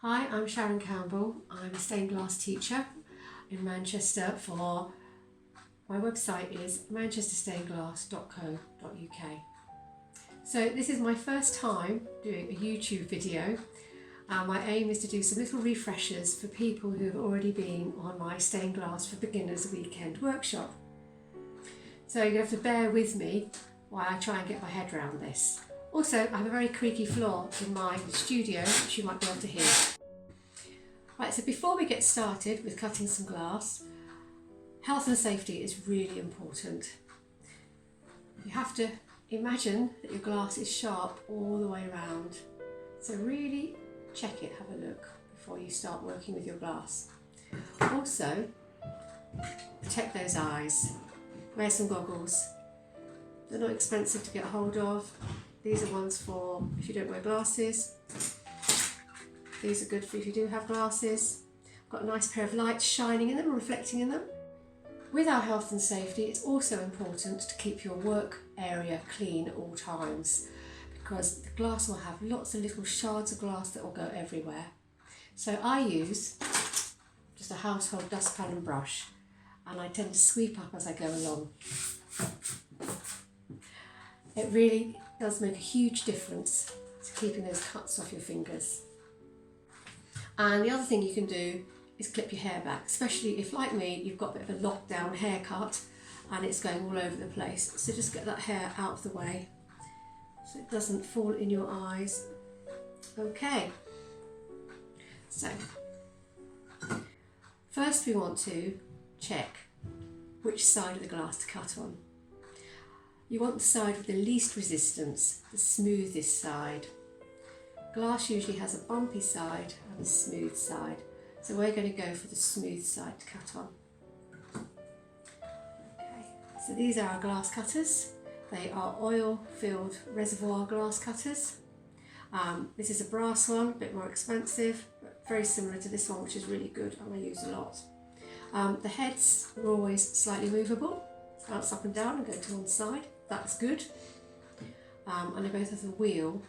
Hi, I'm Sharon Campbell. I'm a stained glass teacher in Manchester. For my website is manchesterstainedglass.co.uk. So this is my first time doing a YouTube video. My aim is to do some little refreshers for people who have already been on my Stained Glass for Beginners weekend workshop. So you're going to have to bear with me while I try and get my head around this. Also, I have a very creaky floor in my studio, which you might be able to hear. Right, so before we get started with cutting some glass, health and safety is really important. You have to imagine that your glass is sharp all the way around. So really check it, have a look before you start working with your glass. Also, protect those eyes. Wear some goggles. They're not expensive to get hold of. These are ones for if you don't wear glasses. These are good for if you do have glasses. Got a nice pair of lights shining in them and reflecting in them. With our health and safety, it's also important to keep your work area clean at all times, because the glass will have lots of little shards of glass that will go everywhere. So I use just a household dustpan and brush, and I tend to sweep up as I go along. It really does make a huge difference to keeping those cuts off your fingers. And the other thing you can do is clip your hair back, especially if, like me, you've got a bit of a lockdown haircut and it's going all over the place. So just get that hair out of the way so it doesn't fall in your eyes. Okay, so first we want to check which side of the glass to cut on. You want the side with the least resistance, the smoothest side. Glass usually has a bumpy side and a smooth side, so we're going to go for the smooth side to cut on. Okay, so these are our glass cutters. They are oil-filled reservoir glass cutters. This is a brass one, a bit more expensive, but very similar to this one, which is really good and I use a lot. The heads are always slightly movable, bounce up and down and go to one side. That's good. And they both have the wheel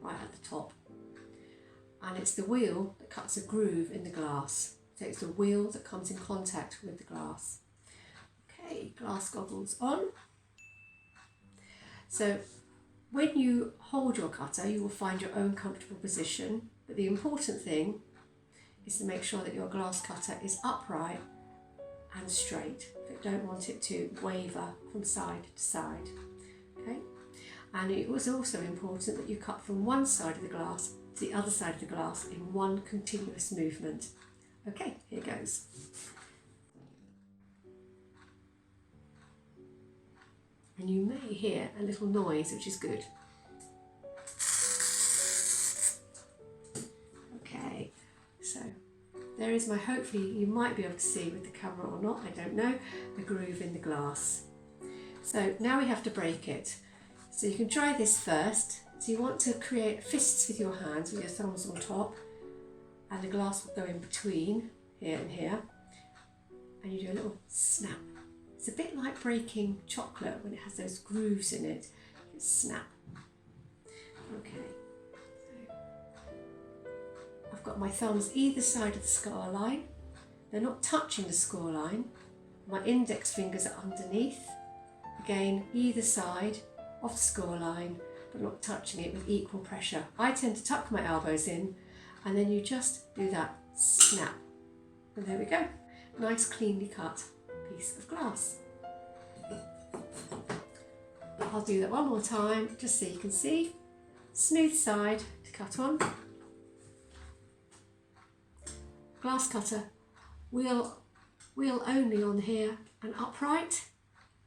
right at the top. And it's the wheel that cuts a groove in the glass. So it's the wheel that comes in contact with the glass. Okay, glass goggles on. So when you hold your cutter, you will find your own comfortable position. But the important thing is to make sure that your glass cutter is upright and straight. You don't want it to waver from side to side. Okay? And it was also important that you cut from one side of the glass to the other side of the glass in one continuous movement. Okay, here goes. And you may hear a little noise, which is good. Okay, so there is my, hopefully you might be able to see with the camera or not, I don't know, the groove in the glass. So now we have to break it. So you can try this first. So you want to create fists with your hands, with your thumbs on top, and the glass will go in between here and here, and you do a little snap. It's a bit like breaking chocolate when it has those grooves in it. You snap. Okay. I've got my thumbs either side of the scar line. They're not touching the score line. My index fingers are underneath. Again, either side of the score line, but not touching it with equal pressure. I tend to tuck my elbows in, and then you just do that snap. And there we go. Nice cleanly cut piece of glass. I'll do that one more time just so you can see. Smooth side to cut on. Glass cutter, wheel only on here and upright,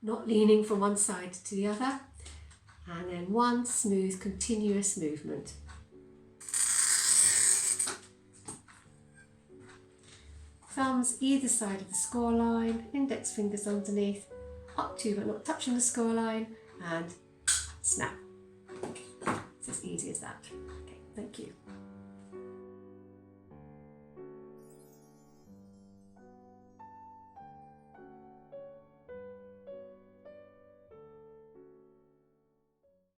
not leaning from one side to the other, and then one smooth continuous movement. Thumbs either side of the score line, index fingers underneath, up to but not touching the score line, and snap. It's as easy as that. Okay, thank you.